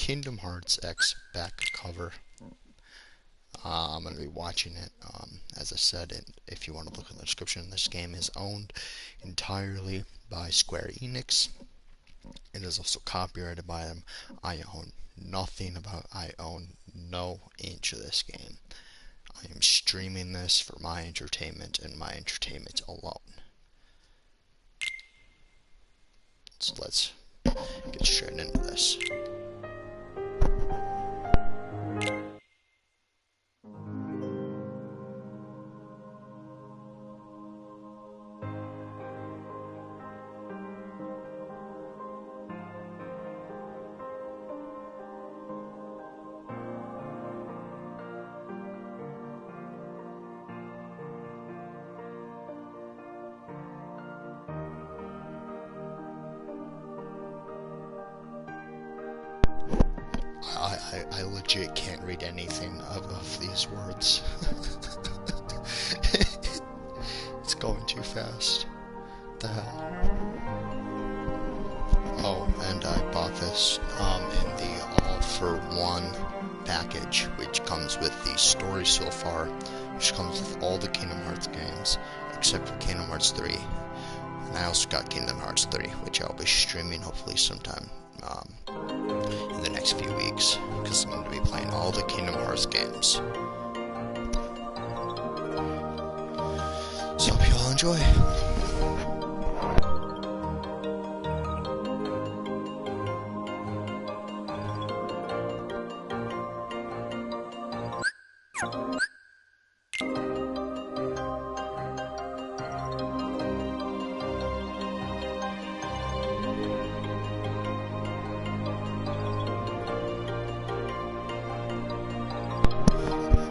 Kingdom Hearts X back cover. I'm going to be watching it. As I said, if you want to look in the description, this game is owned entirely by Square Enix. It is also copyrighted by them. I own no inch of this game. I am streaming this for my entertainment and my entertainment alone. So let's get straight into this. I legit can't read anything of these words. It's going too fast. What the hell? Oh, and I bought this in the all-for-one package, which comes with the story so far, which comes with all the Kingdom Hearts games, except for Kingdom Hearts 3. And I also got Kingdom Hearts 3, which I'll be streaming hopefully sometime in the next few weeks, because I'm going to be playing all the Kingdom Hearts games. So hope you all enjoy.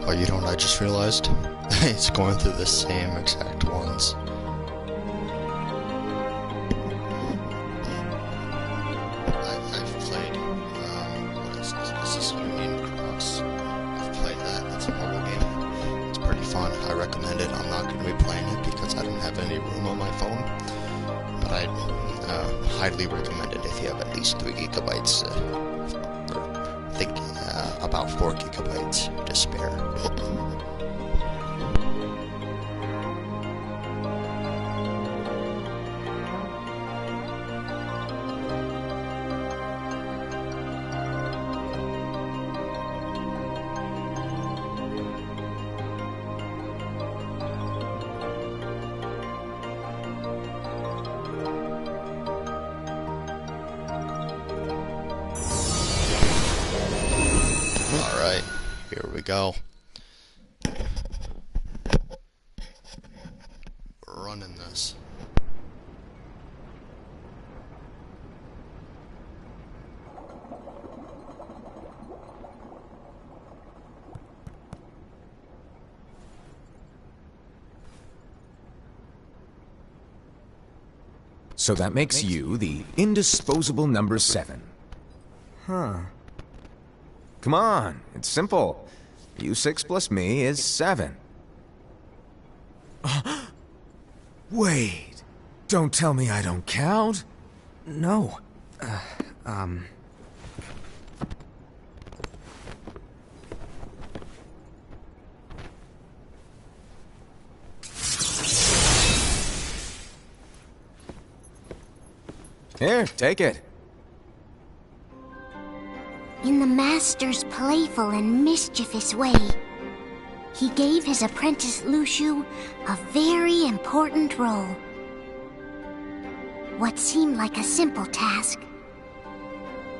Oh, you know what I just realized? It's going through the same exact ones. I've played, what is this? This is Union Cross. I've played that. It's a mobile game. It's pretty fun. I recommend it. I'm not going to be playing it because I don't have any room on my phone. But I highly recommend it if you have at least 3 gigabytes. I think about 4 gigabytes to spare. Alright, here we go. We're running this. So that makes you the indisposable number 7. Huh. Come on, it's simple. U6 plus me is 7. Wait, don't tell me I don't count. No. Here, take it. In the Master's playful and mischievous way, he gave his apprentice Luxu a very important role. What seemed like a simple task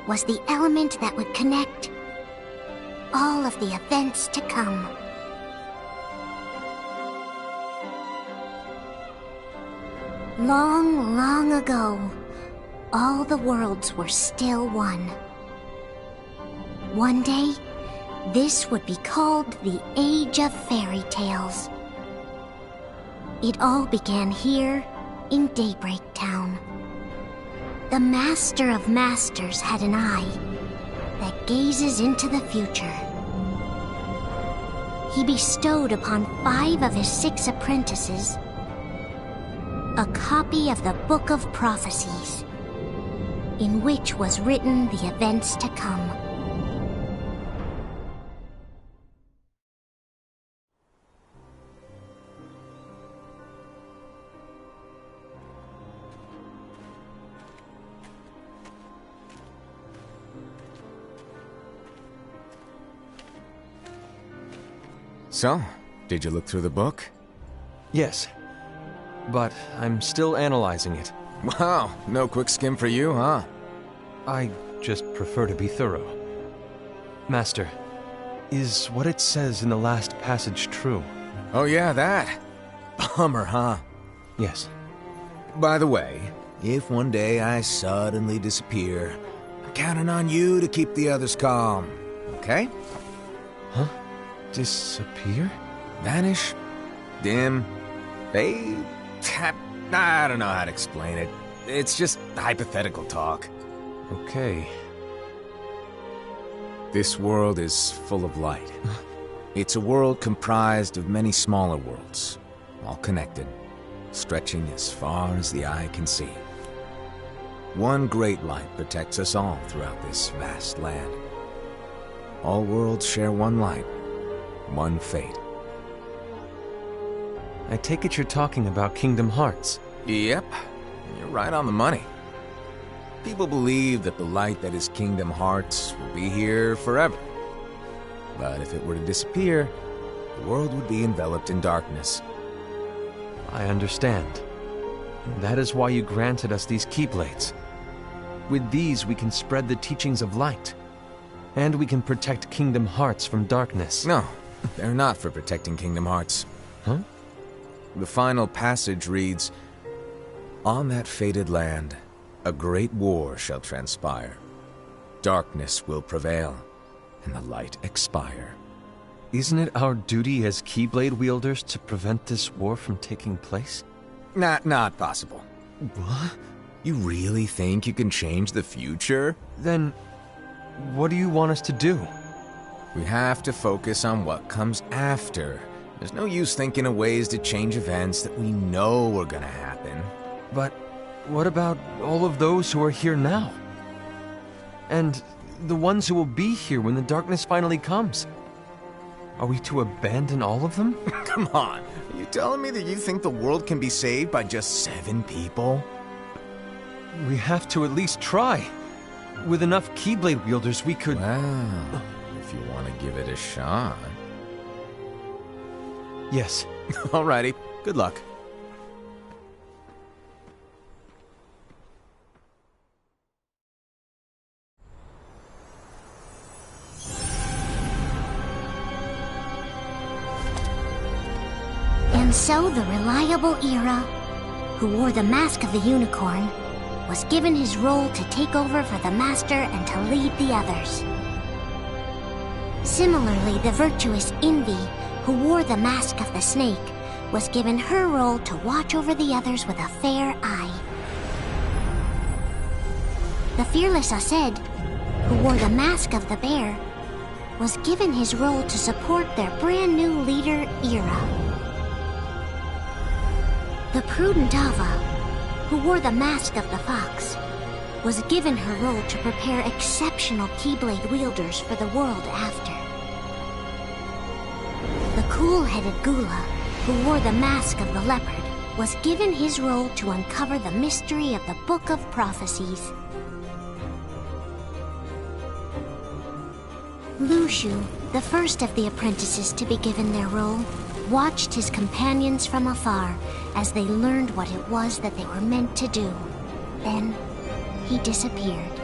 was the element that would connect all of the events to come. Long, long ago, all the worlds were still one. One day, this would be called the Age of Fairy Tales. It all began here in Daybreak Town. The Master of Masters had an eye that gazes into the future. He bestowed upon 5 of his 6 apprentices a copy of the Book of Prophecies, in which was written the events to come. So, did you look through the book? Yes, but I'm still analyzing it. Wow, no quick skim for you, huh? I just prefer to be thorough. Master, is what it says in the last passage true? Oh yeah, that. Bummer, huh? Yes. By the way, if one day I suddenly disappear, I'm counting on you to keep the others calm, okay? Huh? Disappear? Vanish? Dim? Fade? I don't know how to explain it. It's just hypothetical talk. Okay. This world is full of light. It's a world comprised of many smaller worlds, all connected, stretching as far as the eye can see. One great light protects us all throughout this vast land. All worlds share one light, one fate. I take it you're talking about Kingdom Hearts. Yep, you're right on the money. People believe that the light that is Kingdom Hearts will be here forever. But if it were to disappear, the world would be enveloped in darkness. I understand. That is why you granted us these Keyblades. With these, we can spread the teachings of light. And we can protect Kingdom Hearts from darkness. No, they're not for protecting Kingdom Hearts. Huh? The final passage reads, "On that fated land, a great war shall transpire. Darkness will prevail, and the light expire." Isn't it our duty as Keyblade wielders to prevent this war from taking place? Not possible. What? You really think you can change the future? Then, what do you want us to do? We have to focus on what comes after. There's no use thinking of ways to change events that we know are gonna happen. But what about all of those who are here now? And the ones who will be here when the darkness finally comes? Are we to abandon all of them? Come on, are you telling me that you think the world can be saved by just 7 people? We have to at least try. With enough Keyblade wielders, we could... Well, if you want to give it a shot. Yes. Alrighty, good luck. And so the reliable Era, who wore the mask of the unicorn, was given his role to take over for the Master and to lead the others. Similarly, the virtuous Envy, who wore the mask of the snake, was given her role to watch over the others with a fair eye. The fearless Aced, who wore the mask of the bear, was given his role to support their brand new leader, Era. The prudent Ava, who wore the mask of the fox, was given her role to prepare exceptional Keyblade wielders for the world after. The cool-headed Gula, who wore the mask of the leopard, was given his role to uncover the mystery of the Book of Prophecies. Lushu, the first of the apprentices to be given their role, watched his companions from afar as they learned what it was that they were meant to do. Then, he disappeared.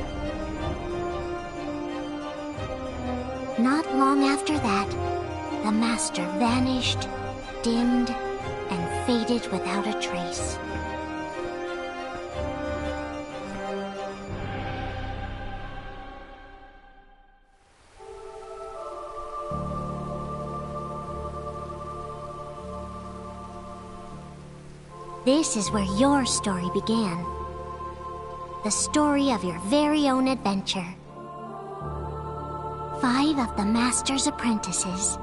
Not long after that, the Master vanished, dimmed, and faded without a trace. This is where your story began. The story of your very own adventure. 5 of the Master's apprentices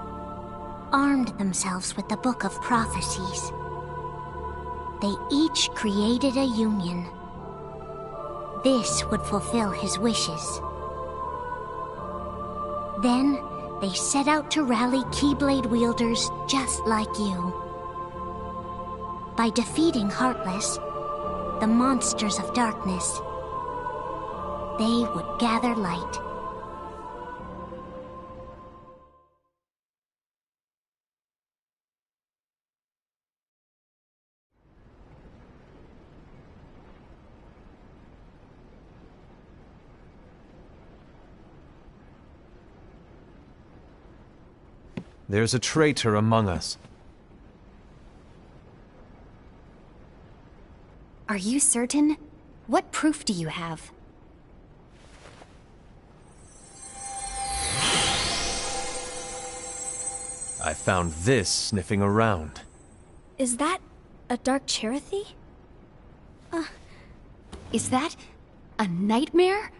armed themselves with the Book of Prophecies. They each created a union. This would fulfill his wishes. Then, they set out to rally Keyblade wielders just like you. By defeating Heartless, the monsters of darkness, they would gather light. There's a traitor among us. Are you certain? What proof do you have? I found this sniffing around. Is that a Dark Chirithy? Is that a nightmare?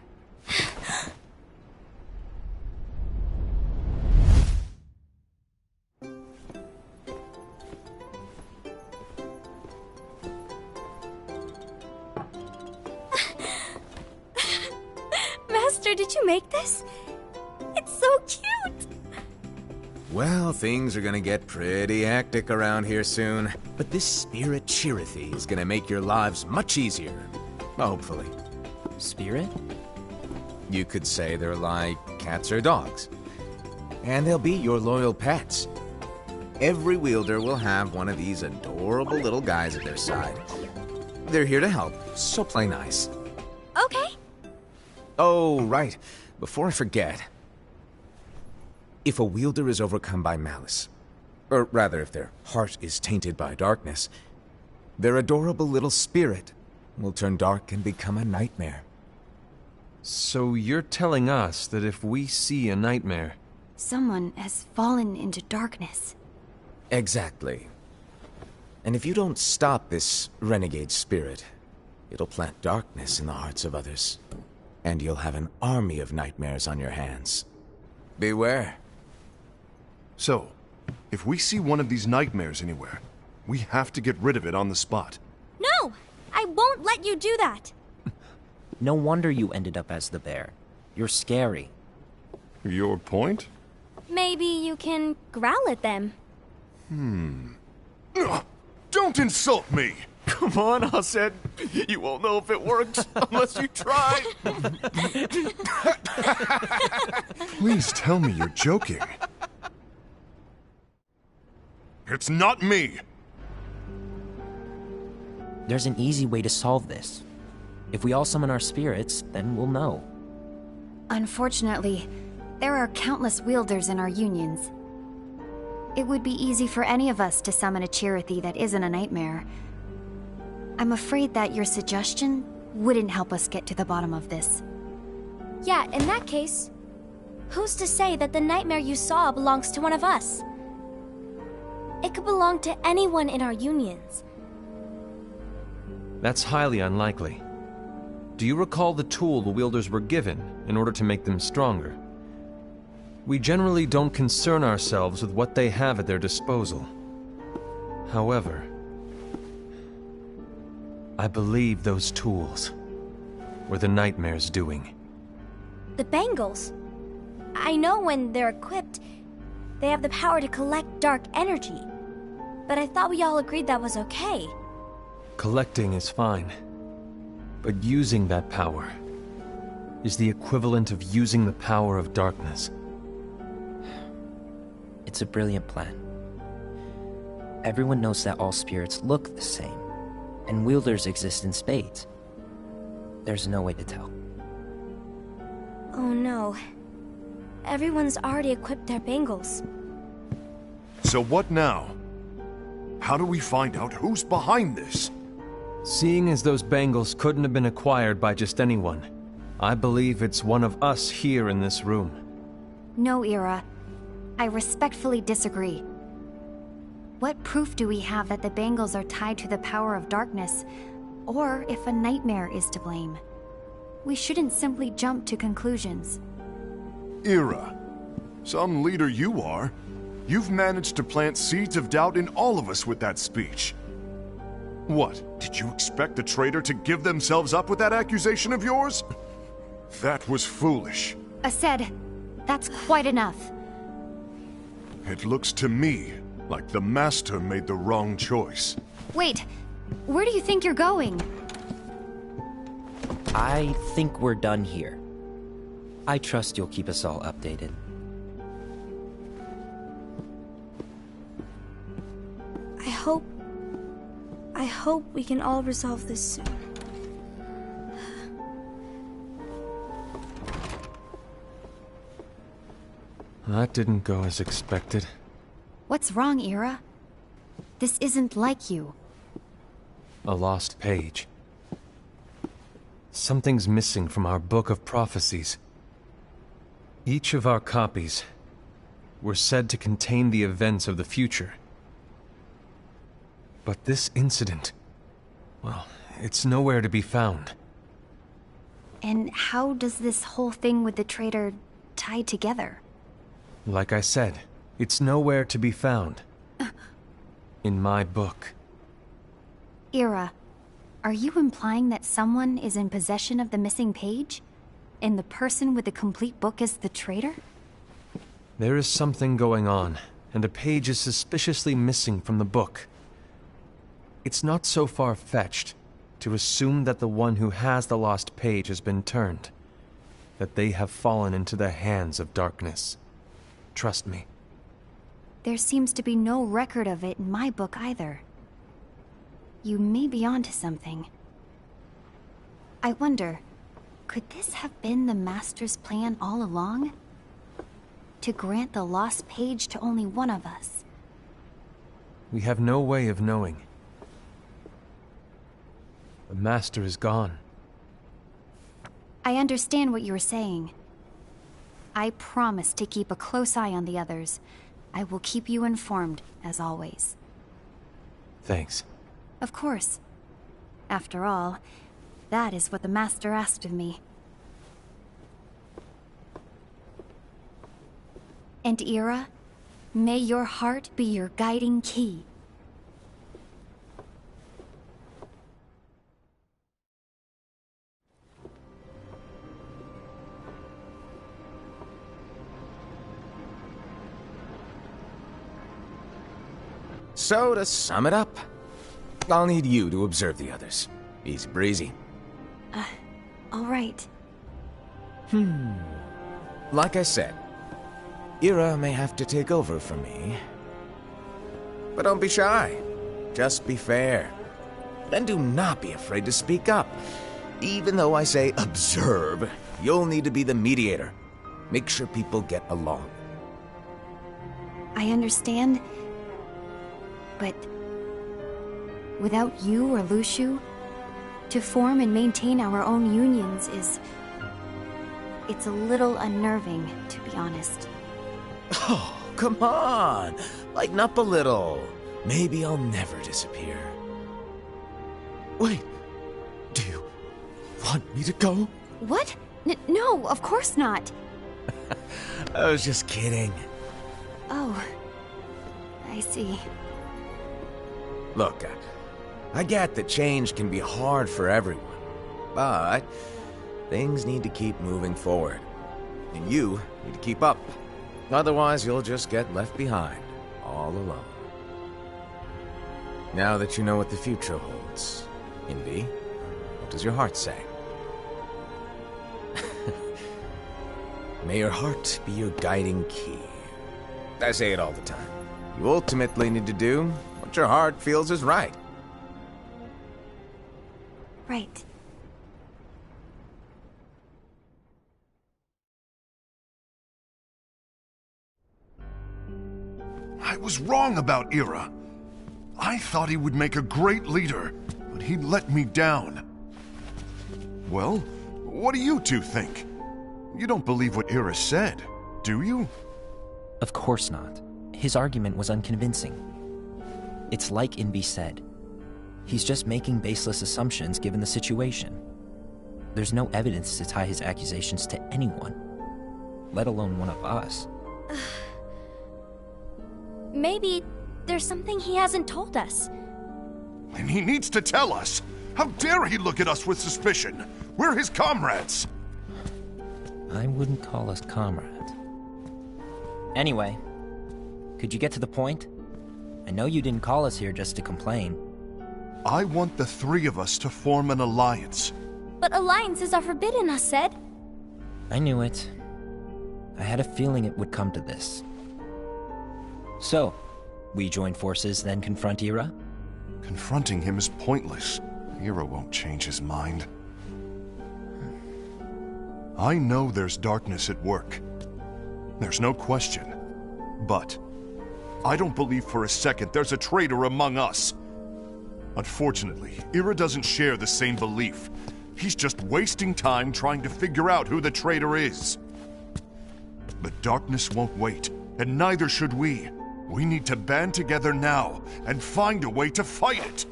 Master, did you make this? It's so cute! Well, things are gonna get pretty hectic around here soon. But this Spirit Chirithy is gonna make your lives much easier. Hopefully. Spirit? You could say they're like cats or dogs. And they'll be your loyal pets. Every wielder will have one of these adorable little guys at their side. They're here to help, so play nice. Okay. Oh, right. Before I forget. If a wielder is overcome by malice, or rather if their heart is tainted by darkness, their adorable little spirit will turn dark and become a nightmare. So you're telling us that if we see a nightmare... Someone has fallen into darkness. Exactly. And if you don't stop this renegade spirit, it'll plant darkness in the hearts of others. And you'll have an army of nightmares on your hands. Beware. So, if we see one of these nightmares anywhere, we have to get rid of it on the spot. No! I won't let you do that! No wonder you ended up as the bear. You're scary. Your point? Maybe you can growl at them. Ugh, don't insult me! Come on, Hased. You won't know if it works unless you try. Please tell me you're joking. It's not me! There's an easy way to solve this. If we all summon our spirits, then we'll know. Unfortunately, there are countless wielders in our unions. It would be easy for any of us to summon a Chirithy that isn't a nightmare. I'm afraid that your suggestion wouldn't help us get to the bottom of this. Yeah, in that case, who's to say that the nightmare you saw belongs to one of us? It could belong to anyone in our unions. That's highly unlikely. Do you recall the tool the wielders were given in order to make them stronger? We generally don't concern ourselves with what they have at their disposal. However, I believe those tools were the nightmare's doing. The bangles. I know when they're equipped, they have the power to collect dark energy. But I thought we all agreed that was okay. Collecting is fine, but using that power is the equivalent of using the power of darkness. It's a brilliant plan. Everyone knows that all spirits look the same, and wielders exist in spades. There's no way to tell. Oh no. Everyone's already equipped their bangles. So what now? How do we find out who's behind this? Seeing as those bangles couldn't have been acquired by just anyone, I believe it's one of us here in this room. No, Ira. I respectfully disagree. What proof do we have that the bangles are tied to the power of darkness, or if a nightmare is to blame? We shouldn't simply jump to conclusions. Ira, some leader you are. You've managed to plant seeds of doubt in all of us with that speech. What, did you expect the traitor to give themselves up with that accusation of yours? That was foolish. Ased, that's quite enough. It looks to me like the Master made the wrong choice. Wait, where do you think you're going? I think we're done here. I trust you'll keep us all updated. I hope we can all resolve this soon. That didn't go as expected. What's wrong, Ira? This isn't like you. A lost page. Something's missing from our book of prophecies. Each of our copies were said to contain the events of the future. But this incident, well, it's nowhere to be found. And how does this whole thing with the traitor tie together? Like I said, it's nowhere to be found. In my book. Ira, are you implying that someone is in possession of the missing page? And the person with the complete book is the traitor? There is something going on, and a page is suspiciously missing from the book. It's not so far-fetched to assume that the one who has the lost page has been turned, that they have fallen into the hands of darkness. Trust me. There seems to be no record of it in my book either. You may be onto something. I wonder, could this have been the Master's plan all along? To grant the lost page to only one of us? We have no way of knowing. The Master is gone. I understand what you were saying. I promise to keep a close eye on the others. I will keep you informed, as always. Thanks. Of course. After all, that is what the Master asked of me. And Ira, may your heart be your guiding key. So, to sum it up, I'll need you to observe the others. Easy breezy. All right. Like I said, Ira may have to take over for me. But don't be shy. Just be fair. And do not be afraid to speak up. Even though I say observe, you'll need to be the mediator. Make sure people get along. I understand. But without you or Luxu, to form and maintain our own unions is... it's a little unnerving, to be honest. Oh, come on! Lighten up a little. Maybe I'll never disappear. Wait, do you want me to go? What? No, of course not. I was just kidding. Oh, I see. Look, I get that change can be hard for everyone, but things need to keep moving forward. And you need to keep up. Otherwise, you'll just get left behind, all alone. Now that you know what the future holds, Invi, what does your heart say? May your heart be your guiding key. I say it all the time. You ultimately need to do what your heart feels is right. Right. I was wrong about Ira. I thought he would make a great leader, but he let me down. Well, what do you two think? You don't believe what Ira said, do you? Of course not. His argument was unconvincing. It's like Invi said. He's just making baseless assumptions given the situation. There's no evidence to tie his accusations to anyone, let alone one of us. Maybe there's something he hasn't told us. And he needs to tell us. How dare he look at us with suspicion? We're his comrades. I wouldn't call us comrades. Anyway, could you get to the point? I know you didn't call us here just to complain. I want the three of us to form an alliance. But alliances are forbidden, us said. I knew it. I had a feeling it would come to this. So, we join forces, then confront Ira? Confronting him is pointless. Ira won't change his mind. I know there's darkness at work. There's no question. But I don't believe for a second there's a traitor among us. Unfortunately, Ira doesn't share the same belief. He's just wasting time trying to figure out who the traitor is. The darkness won't wait, and neither should we. We need to band together now and find a way to fight it.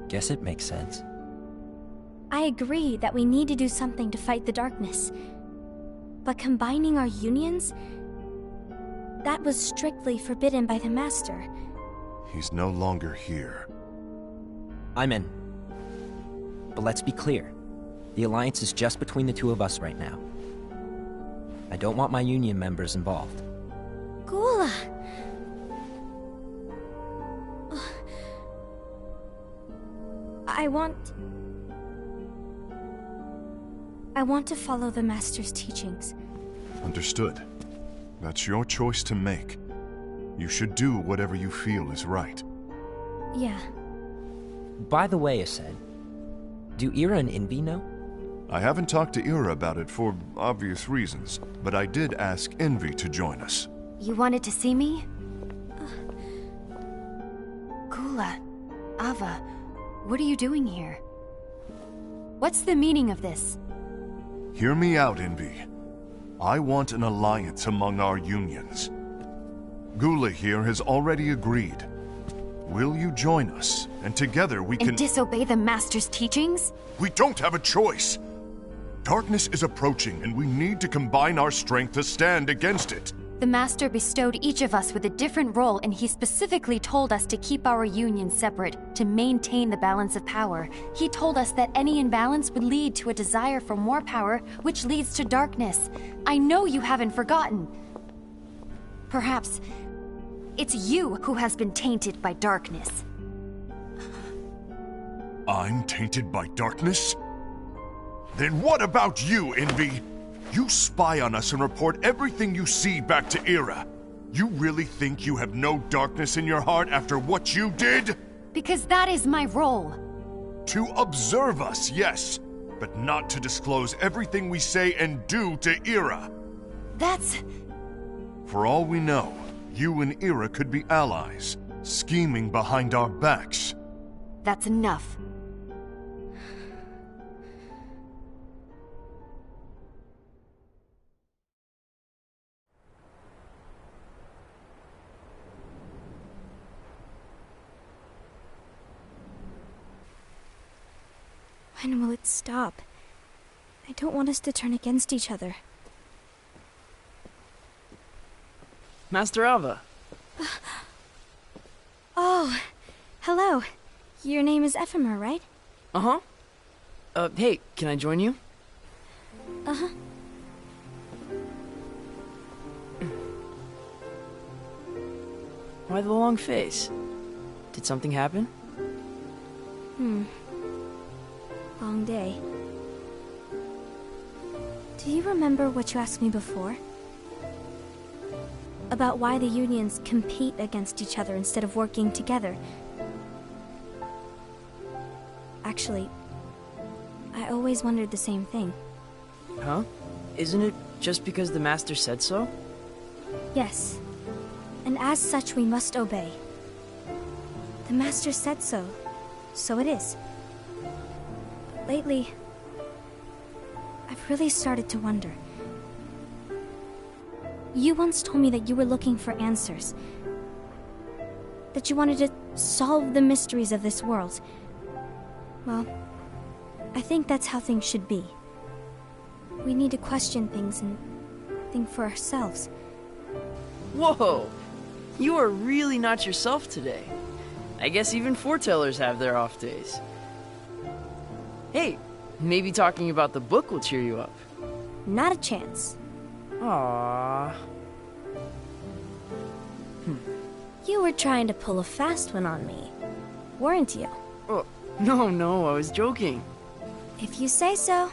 Guess it makes sense. I agree that we need to do something to fight the darkness. But combining our unions? That was strictly forbidden by the Master. He's no longer here. I'm in. But let's be clear. The Alliance is just between the two of us right now. I don't want my Union members involved. Gula! I want to follow the Master's teachings. Understood. That's your choice to make. You should do whatever you feel is right. Yeah. By the way, Aced, do Ira and Envy know? I haven't talked to Ira about it for obvious reasons, but I did ask Envy to join us. You wanted to see me? Gula, Ava, what are you doing here? What's the meaning of this? Hear me out, Envy. I want an alliance among our unions. Gula here has already agreed. Will you join us? And together we can... And disobey the Master's teachings? We don't have a choice! Darkness is approaching, and we need to combine our strength to stand against it. The Master bestowed each of us with a different role, and he specifically told us to keep our union separate, to maintain the balance of power. He told us that any imbalance would lead to a desire for more power, which leads to darkness. I know you haven't forgotten. Perhaps it's you who has been tainted by darkness. I'm tainted by darkness? Then what about you, Envy? You spy on us and report everything you see back to Ira. You really think you have no darkness in your heart after what you did? Because that is my role. To observe us, yes, but not to disclose everything we say and do to Ira. That's... For all we know, you and Ira could be allies, scheming behind our backs. That's enough. When will it stop? I don't want us to turn against each other. Master Ava. Oh, hello. Your name is Ephemer, right? Uh-huh. Hey, can I join you? Uh-huh. Why the long face? Did something happen? Long day. Do you remember what you asked me before? About why the unions compete against each other instead of working together. Actually, I always wondered the same thing. Huh? Isn't it just because the Master said so? Yes. And as such, we must obey. The Master said so. So it is. But lately, I've really started to wonder. You once told me that you were looking for answers. That you wanted to solve the mysteries of this world. Well, I think that's how things should be. We need to question things and think for ourselves. Whoa! You are really not yourself today. I guess even foretellers have their off days. Hey, maybe talking about the book will cheer you up. Not a chance. Aww. You were trying to pull a fast one on me, weren't you? Oh, no, I was joking. If you say so.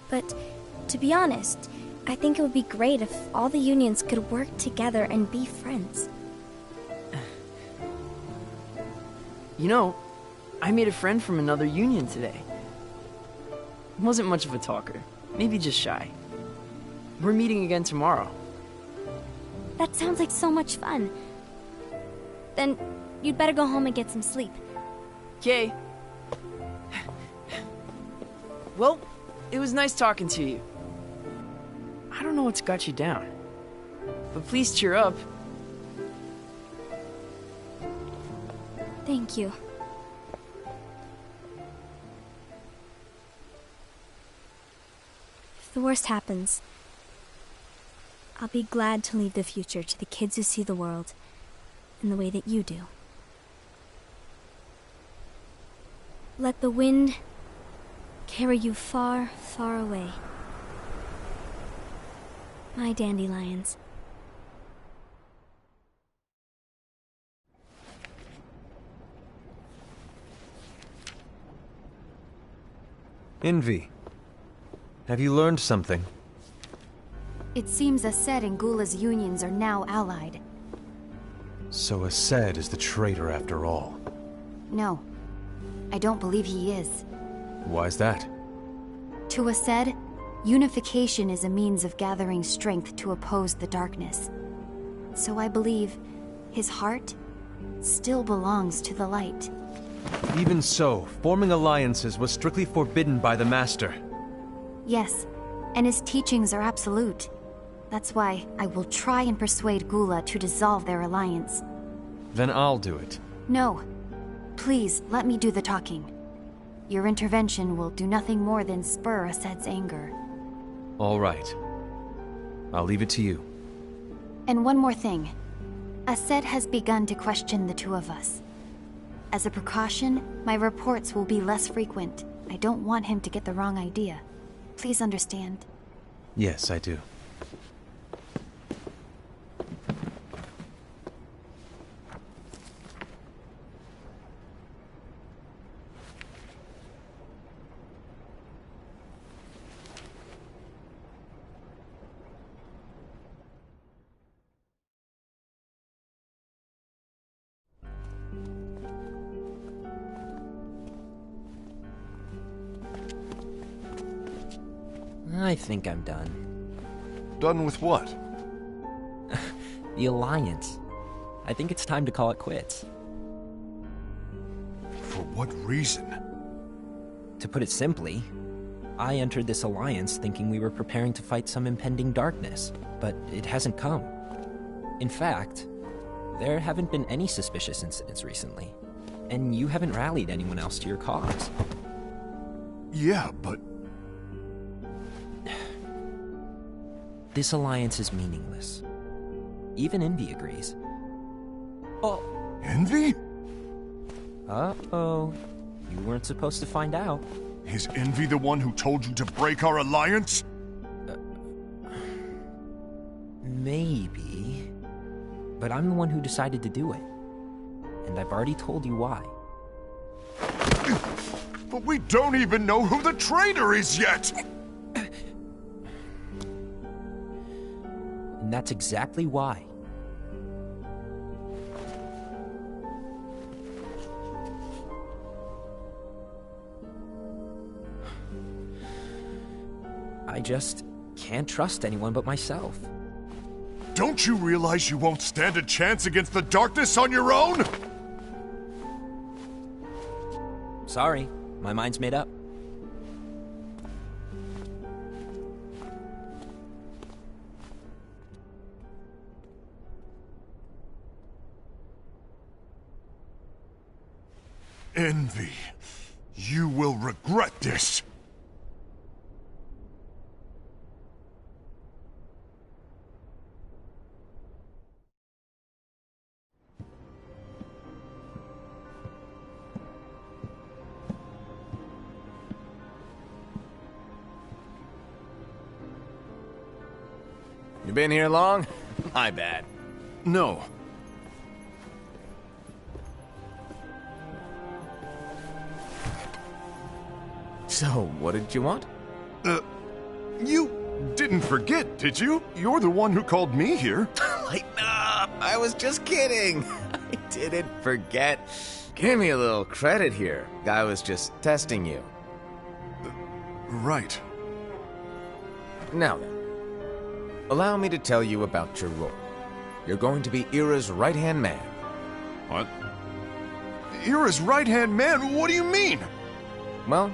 But, to be honest, I think it would be great if all the unions could work together and be friends. You know, I made a friend from another union today. Wasn't much of a talker, maybe just shy. We're meeting again tomorrow. That sounds like so much fun. Then you'd better go home and get some sleep. Okay. Well, it was nice talking to you. I don't know what's got you down, but please cheer up. Thank you. If the worst happens, I'll be glad to leave the future to the kids who see the world in the way that you do. Let the wind carry you far, far away. My dandelions. Envy, have you learned something? It seems Aced and Gula's unions are now allied. So Aced is the traitor after all. No, I don't believe he is. Why's that? To Aced, unification is a means of gathering strength to oppose the darkness. So I believe his heart still belongs to the light. Even so, forming alliances was strictly forbidden by the Master. Yes, and his teachings are absolute. That's why I will try and persuade Gula to dissolve their alliance. Then I'll do it. No. Please, let me do the talking. Your intervention will do nothing more than spur Aced's anger. All right. I'll leave it to you. And one more thing. Aced has begun to question the two of us. As a precaution, my reports will be less frequent. I don't want him to get the wrong idea. Please understand. Yes, I do. I think I'm done. Done with what? The Alliance. I think it's time to call it quits. For what reason? To put it simply, I entered this alliance thinking we were preparing to fight some impending darkness, but it hasn't come. In fact, there haven't been any suspicious incidents recently, and you haven't rallied anyone else to your cause. Yeah, but... This alliance is meaningless. Even Envy agrees. Oh. Envy? Uh-oh. You weren't supposed to find out. Is Envy the one who told you to break our alliance? Maybe. But I'm the one who decided to do it. And I've already told you why. But we don't even know who the traitor is yet! And that's exactly why. I just can't trust anyone but myself. Don't you realize you won't stand a chance against the darkness on your own? Sorry, my mind's made up. Envy, you will regret this. You been here long? My bad. No. So, what did you want? You didn't forget, did you? You're the one who called me here. Lighten up! I was just kidding. I didn't forget. Give me a little credit here. I was just testing you. Right. Now then, allow me to tell you about your role. You're going to be Ira's right-hand man. What? Ira's right-hand man? What do you mean? Well,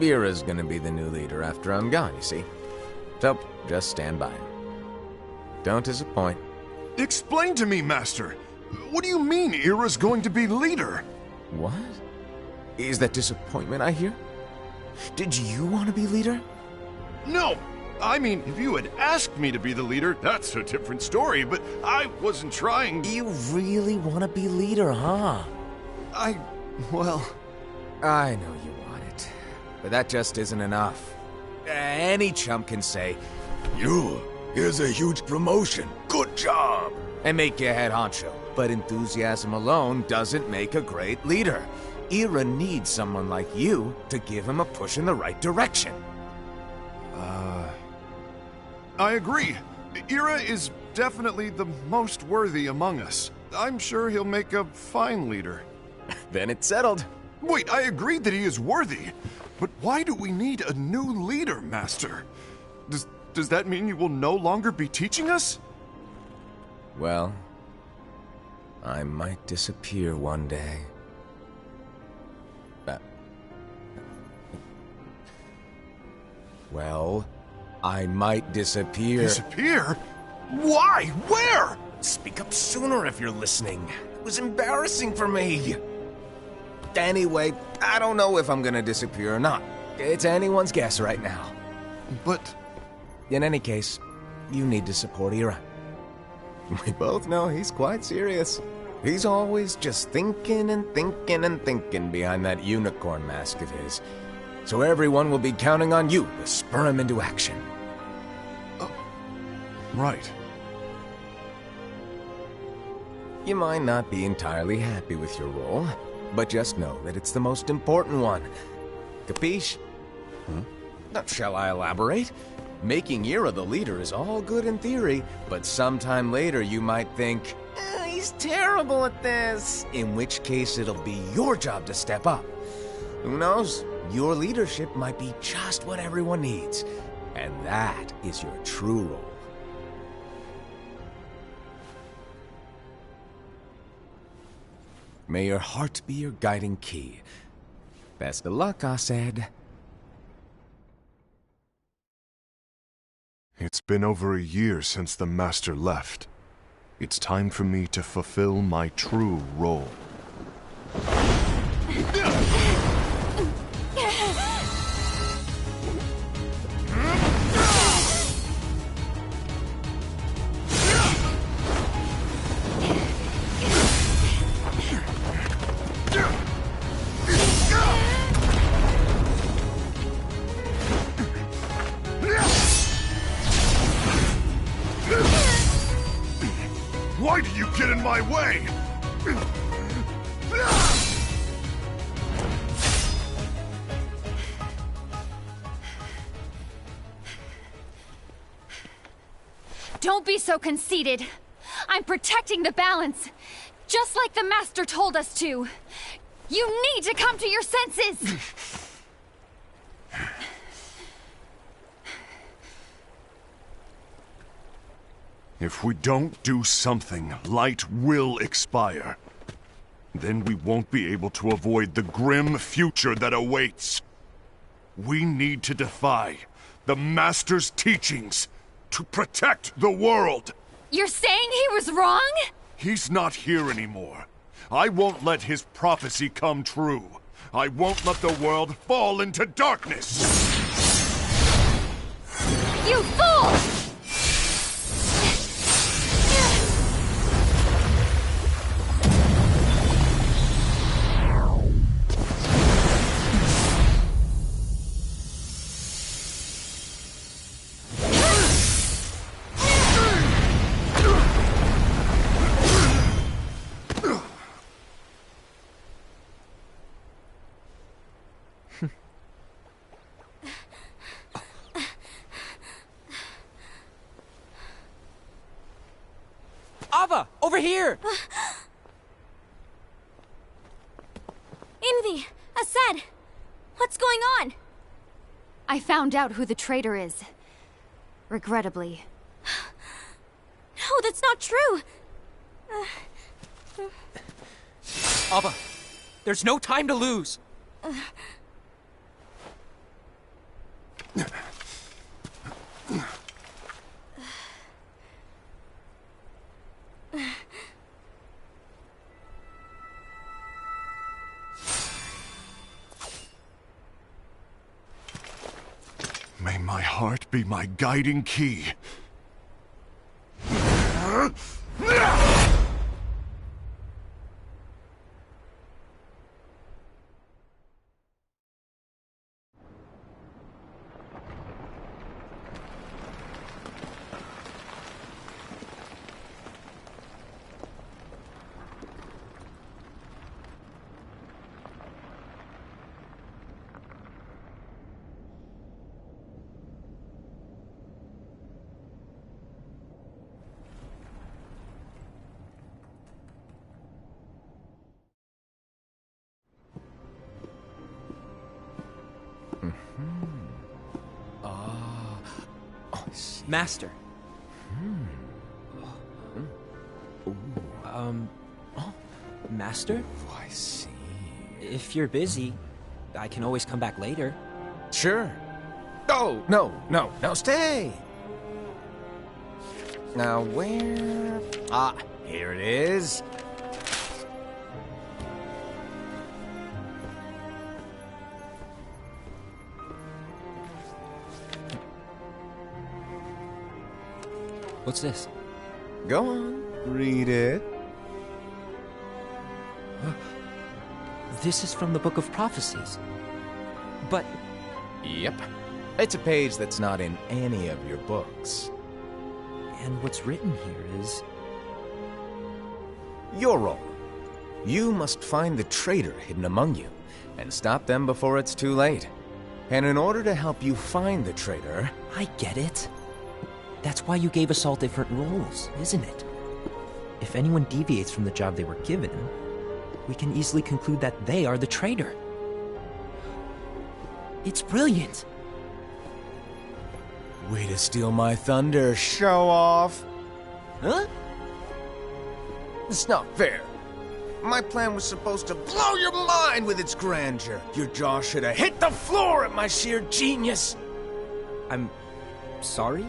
Ira's gonna be the new leader after I'm gone, you see. So, just stand by. Don't disappoint. Explain to me, Master. What do you mean Ira's going to be leader? What? Is that disappointment I hear? Did you want to be leader? No! I mean, if you had asked me to be the leader, that's a different story, but I wasn't trying. You really want to be leader, huh? Well... I know you want it, but that just isn't enough. Any chump can say, here's a huge promotion, good job, and make you head honcho. But enthusiasm alone doesn't make a great leader. Ira needs someone like you to give him a push in the right direction. I agree. Ira is definitely the most worthy among us. I'm sure he'll make a fine leader. Then it's settled. Wait, I agreed that he is worthy. But why do we need a new leader, Master? Does that mean you will no longer be teaching us? Well, I might disappear one day. Well, I might disappear. Disappear? Why? Where? Speak up sooner if you're listening. It was embarrassing for me. Anyway, I don't know if I'm gonna disappear or not. It's anyone's guess right now. But... In any case, you need to support Ira. We both know he's quite serious. He's always just thinking and thinking and thinking behind that unicorn mask of his. So everyone will be counting on you to spur him into action. Right. You might not be entirely happy with your role, but just know that it's the most important one. Capiche? Shall I elaborate? Making Ira the leader is all good in theory, but sometime later you might think, he's terrible at this. In which case it'll be your job to step up. Who knows? Your leadership might be just what everyone needs. And that is your true role. May your heart be your guiding key. Best of luck, Asaid. It's been over a year since the Master left. It's time for me to fulfill my true role. Why do you get in my way? Don't be so conceited. I'm protecting the balance, just like the Master told us to. You need to come to your senses! If we don't do something, light will expire. Then we won't be able to avoid the grim future that awaits. We need to defy the Master's teachings to protect the world. You're saying he was wrong? He's not here anymore. I won't let his prophecy come true. I won't let the world fall into darkness. You fool! Ava, over here! Envy! Asaid! What's going on? I found out who the traitor is. Regrettably. No, that's not true! Ava, there's no time to lose! May my heart be my guiding key. Master. Master? Oh, I see. If you're busy, I can always come back later. Sure. Oh, no, stay! Now, where... Ah, here it is. What's this? Go on, read it. This is from the Book of Prophecies. But... Yep. It's a page that's not in any of your books. And what's written here is... Your role. You must find the traitor hidden among you, and stop them before it's too late. And in order to help you find the traitor... I get it. That's why you gave us all different roles, isn't it? If anyone deviates from the job they were given, we can easily conclude that they are the traitor. It's brilliant! Way to steal my thunder, show off! Huh? It's not fair. My plan was supposed to blow your mind with its grandeur. Your jaw should have hit the floor at my sheer genius! I'm... sorry?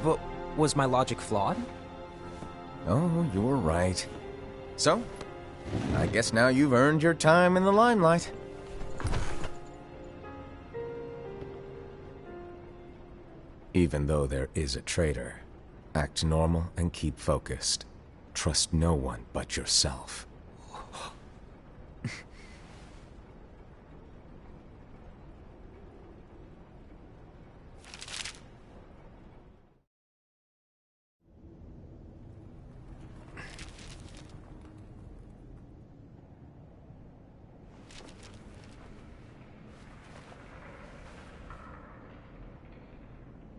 But was my logic flawed? Oh, you're right. So, I guess now you've earned your time in the limelight. Even though there is a traitor, act normal and keep focused. Trust no one but yourself.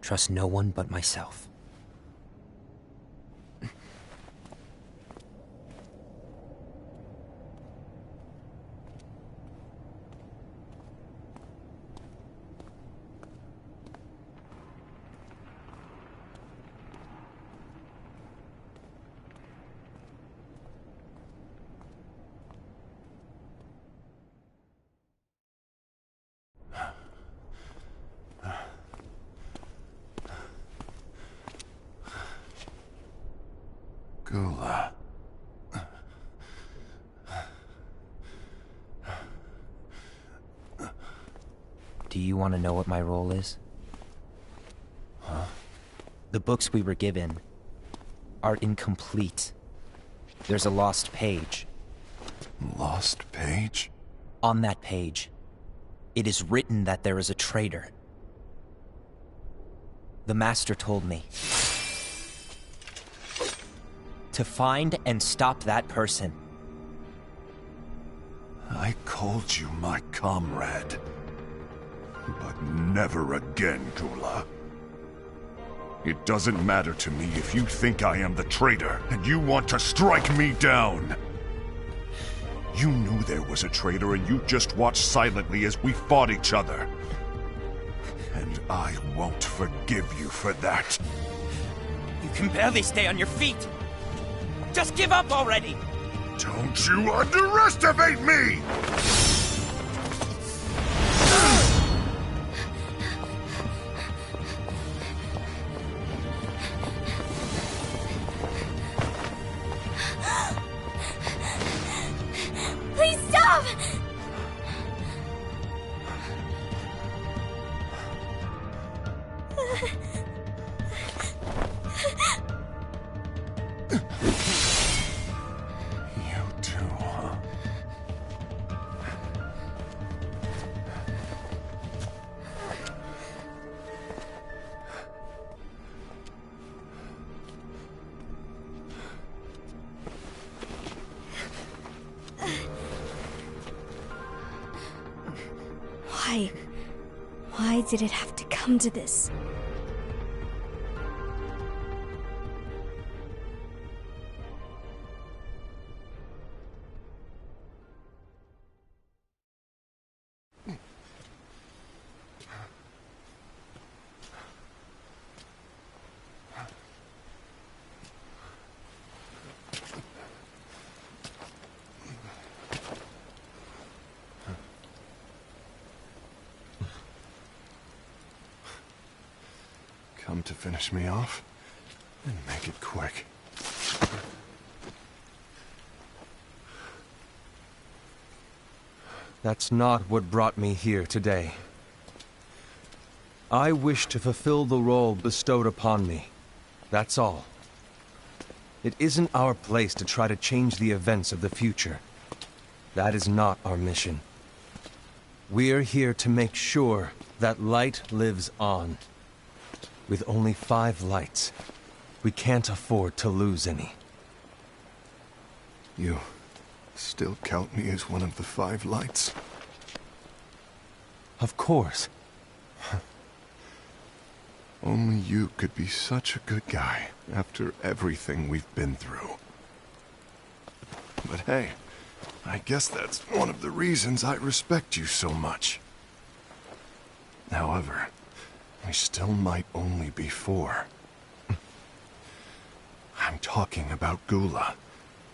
Trust no one but myself. Gula. Do you want to know what my role is? Huh? The books we were given are incomplete. There's a lost page. Lost page? On that page, it is written that there is a traitor. The Master told me to find and stop that person. I called you my comrade. But never again, Gula. It doesn't matter to me if you think I am the traitor, and you want to strike me down. You knew there was a traitor, and you just watched silently as we fought each other. And I won't forgive you for that. You can barely stay on your feet. Just give up already! Don't you underestimate me! Please stop! You too, huh? Why? Why did it have to come to this? Come to finish me off? And make it quick. That's not what brought me here today. I wish to fulfill the role bestowed upon me. That's all. It isn't our place to try to change the events of the future. That is not our mission. We're here to make sure that light lives on. With only 5 lights, we can't afford to lose any. You still count me as one of the 5 lights? Of course. Only you could be such a good guy after everything we've been through. But hey, I guess that's one of the reasons I respect you so much. However, we still might only be 4. I'm talking about Gula.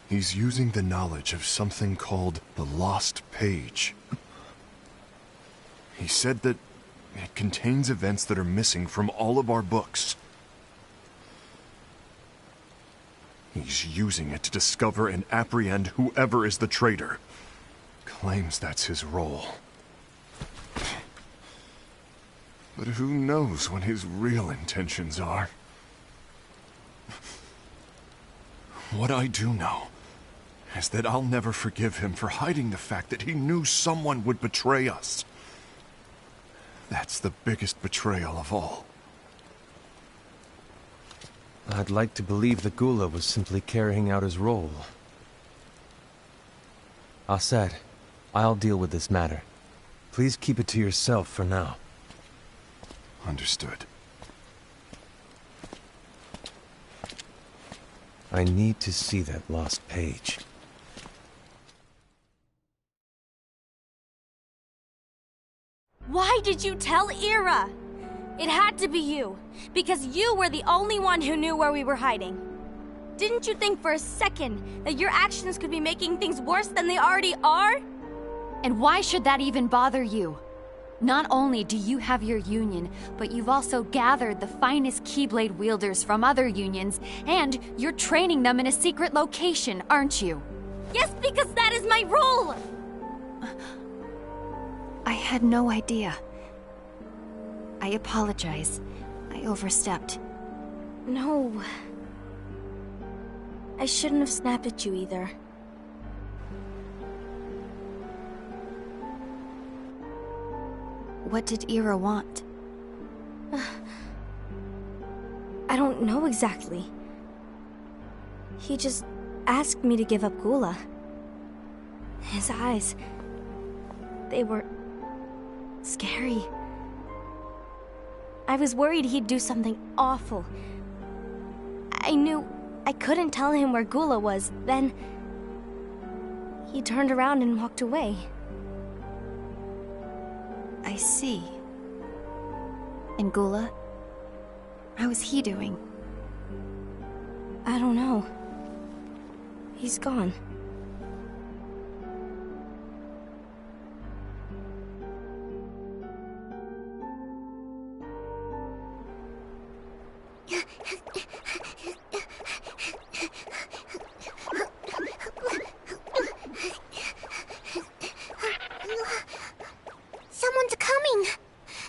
He's using the knowledge of something called the Lost Page. He said that it contains events that are missing from all of our books. He's using it to discover and apprehend whoever is the traitor. Claims that's his role. But who knows what his real intentions are? What I do know is that I'll never forgive him for hiding the fact that he knew someone would betray us. That's the biggest betrayal of all. I'd like to believe that Gula was simply carrying out his role. Aset, I'll deal with this matter. Please keep it to yourself for now. Understood. I need to see that lost page. Why did you tell Ira? It had to be you, because you were the only one who knew where we were hiding. Didn't you think for a second that your actions could be making things worse than they already are? And why should that even bother you? Not only do you have your union, but you've also gathered the finest Keyblade wielders from other unions, and you're training them in a secret location, aren't you? Yes, because that is my role! I had no idea. I apologize. I overstepped. No. I shouldn't have snapped at you either. What did Ira want? I don't know exactly. He just asked me to give up Gula. His eyes... they were... scary. I was worried he'd do something awful. I knew I couldn't tell him where Gula was. Then... he turned around and walked away. I see. And Gula? How is he doing? I don't know. He's gone. Someone's coming!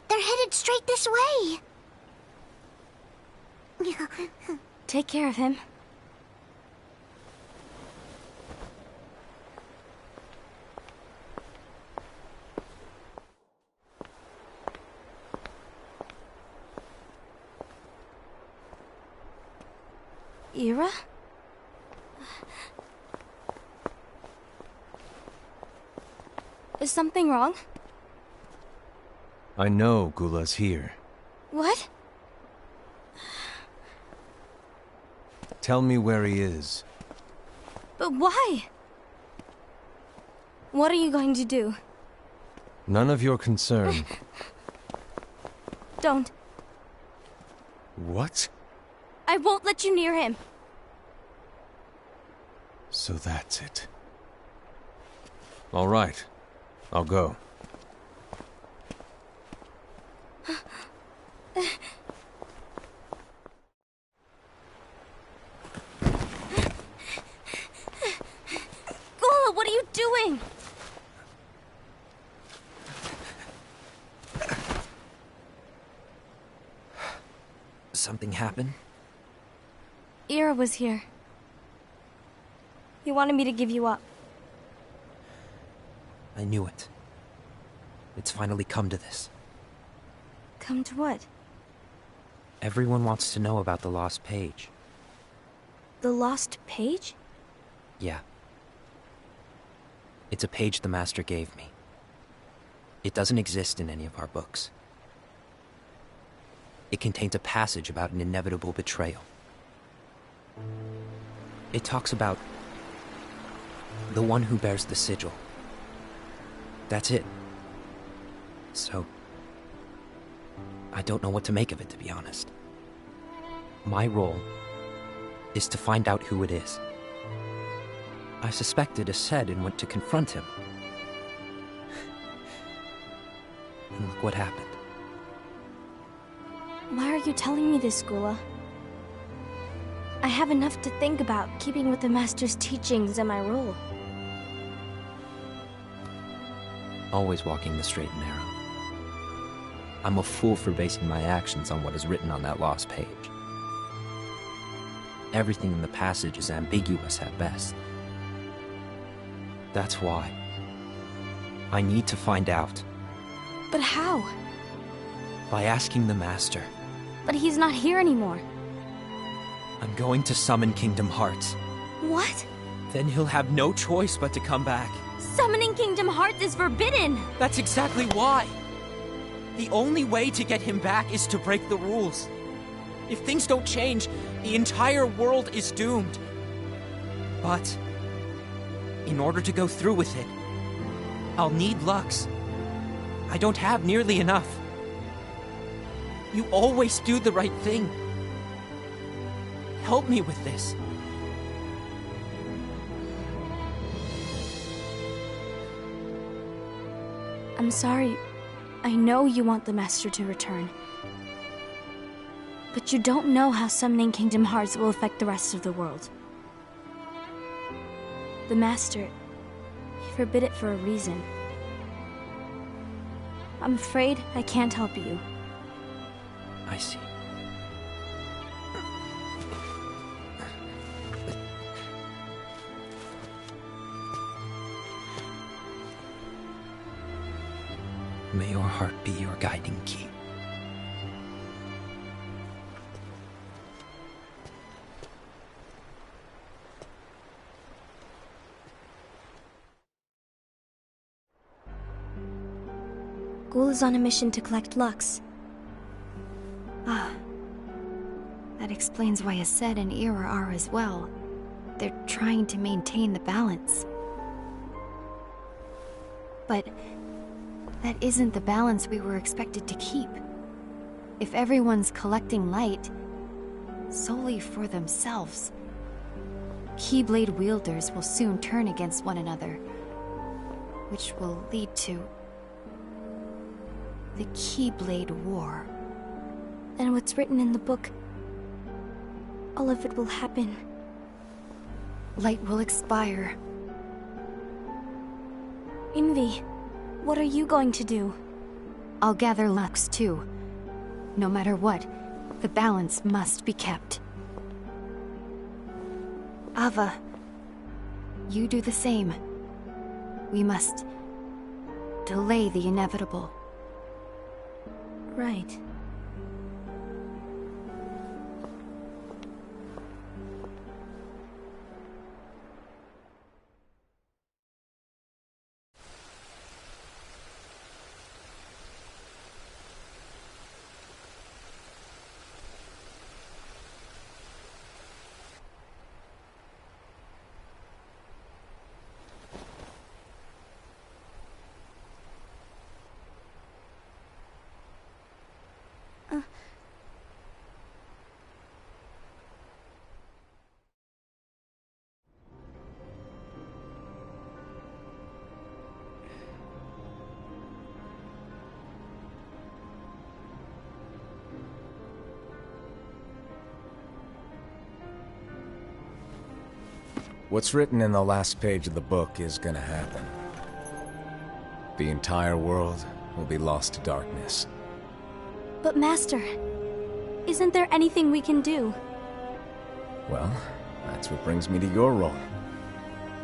They're headed straight this way! Take care of him. Ira? Is something wrong? I know Gula's here. What? Tell me where he is. But why? What are you going to do? None of your concern. Don't. What? I won't let you near him. So that's it. All right. I'll go. Gula, what are you doing? Something happened? Ira was here. He wanted me to give you up. I knew it. It's finally come to this. Come to what? Everyone wants to know about the lost page. The lost page? Yeah. It's a page the Master gave me. It doesn't exist in any of our books. It contains a passage about an inevitable betrayal. It talks about the one who bears the sigil. That's it. So, I don't know what to make of it, to be honest. My role is to find out who it is. I suspected Aced and went to confront him. And look what happened. Why are you telling me this, Gula? I have enough to think about, keeping with the Master's teachings and my role. Always walking the straight and narrow. I'm a fool for basing my actions on what is written on that lost page. Everything in the passage is ambiguous at best. That's why I need to find out. But how? By asking the Master. But he's not here anymore. I'm going to summon Kingdom Hearts. What? Then he'll have no choice but to come back. Summoning Kingdom Hearts is forbidden! That's exactly why. The only way to get him back is to break the rules. If things don't change, the entire world is doomed. But in order to go through with it, I'll need Lux. I don't have nearly enough. You always do the right thing. Help me with this. I'm sorry. I know you want the Master to return. But you don't know how summoning Kingdom Hearts will affect the rest of the world. The Master, he forbid it for a reason. I'm afraid I can't help you. I see. May your heart be your guiding key. Ghoul is on a mission to collect Lux. Ah. That explains why Aced and Ira are as well. They're trying to maintain the balance. But that isn't the balance we were expected to keep. If everyone's collecting light solely for themselves, Keyblade wielders will soon turn against one another, which will lead to the Keyblade War. And what's written in the book, all of it will happen. Light will expire. Envy, what are you going to do? I'll gather Lux too. No matter what, the balance must be kept. Ava, you do the same. We must delay the inevitable. Right. What's written in the last page of the book is gonna happen. The entire world will be lost to darkness. But Master, isn't there anything we can do? Well, that's what brings me to your role.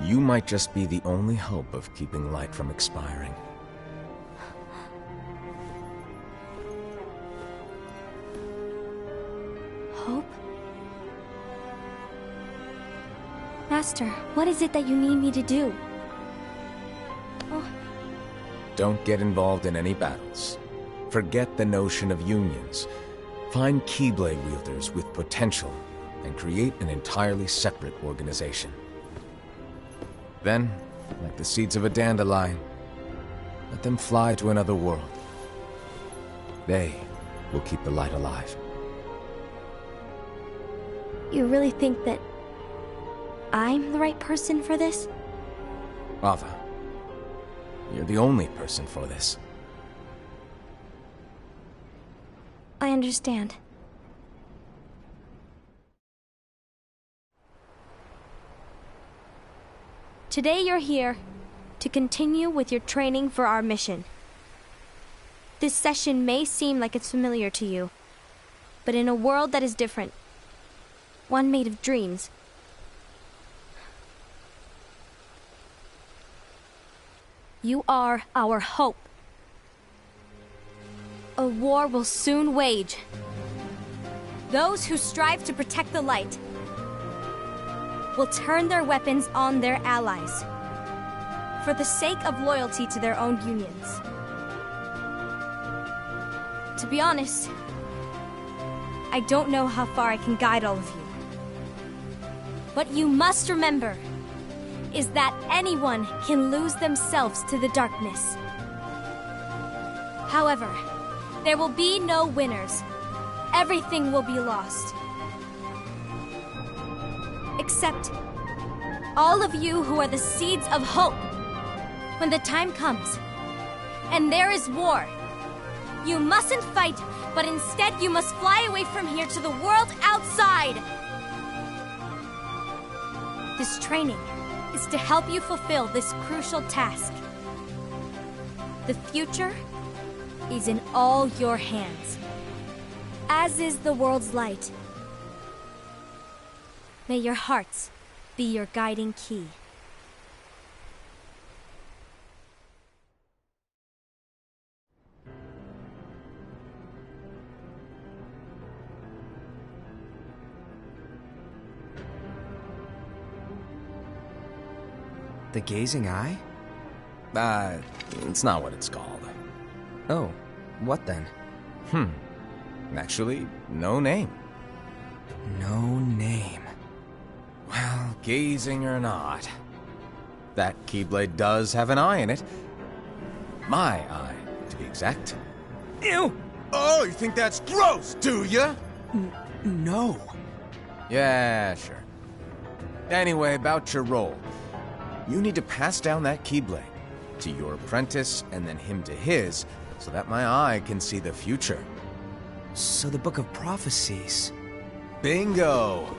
You might just be the only hope of keeping light from expiring. Hope? Master, what is it that you need me to do? Oh. Don't get involved in any battles. Forget the notion of unions. Find Keyblade wielders with potential and create an entirely separate organization. Then, like the seeds of a dandelion, let them fly to another world. They will keep the light alive. You really think that I'm the right person for this? Ava, you're the only person for this. I understand. Today you're here to continue with your training for our mission. This session may seem like it's familiar to you, but in a world that is different, one made of dreams, you are our hope. A war will soon wage. Those who strive to protect the light will turn their weapons on their allies for the sake of loyalty to their own unions. To be honest, I don't know how far I can guide all of you. What you must remember is that anyone can lose themselves to the darkness. However, there will be no winners. Everything will be lost. Except all of you who are the seeds of hope. When the time comes, and there is war, you mustn't fight, but instead you must fly away from here to the world outside. This training is to help you fulfill this crucial task. The future is in all your hands, as is the world's light. May your hearts be your guiding key. The Gazing Eye? It's not what it's called. Oh, what then? Actually, no name. No name. Well, gazing or not, that Keyblade does have an eye in it. My eye, to be exact. Ew! Oh, you think that's gross, do ya? No. Yeah, sure. Anyway, about your role. You need to pass down that Keyblade to your apprentice and then him to his, so that my eye can see the future. So the Book of Prophecies... Bingo!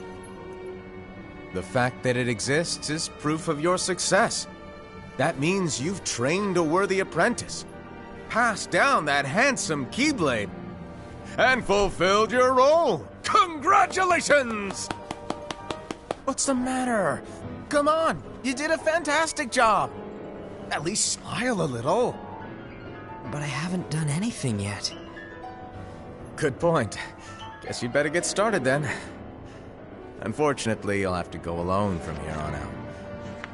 The fact that it exists is proof of your success. That means you've trained a worthy apprentice, passed down that handsome Keyblade, and fulfilled your role. Congratulations! What's the matter? Come on, you did a fantastic job. At least smile a little. But I haven't done anything yet. Good point. Guess you'd better get started then. Unfortunately, you'll have to go alone from here on out.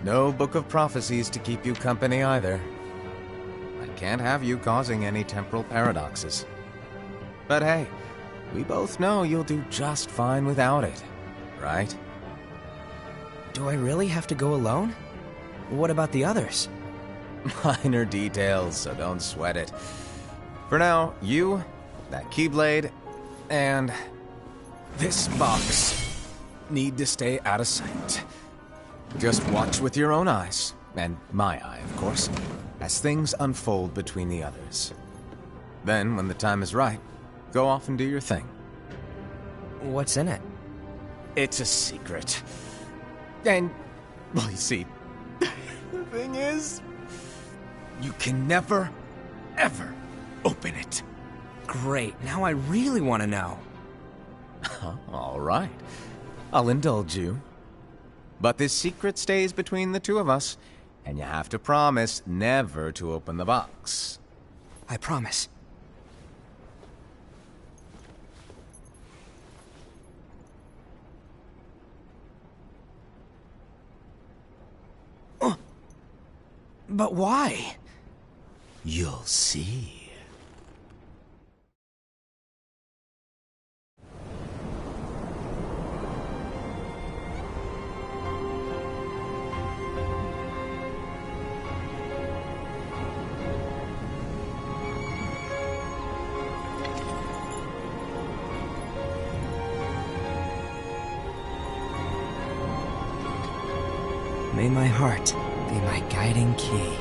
No Book of Prophecies to keep you company either. I can't have you causing any temporal paradoxes. But hey, we both know you'll do just fine without it, right? Do I really have to go alone? What about the others? Minor details, so don't sweat it. For now, you, that Keyblade, and this box need to stay out of sight. Just watch with your own eyes, and my eye, of course, as things unfold between the others. Then, when the time is right, go off and do your thing. What's in it? It's a secret. And, well, you see, the thing is, you can never, ever open it. Great, now I really want to know. All right, I'll indulge you. But this secret stays between the two of us, and you have to promise never to open the box. I promise. But why? You'll see. May my heart be my guiding key.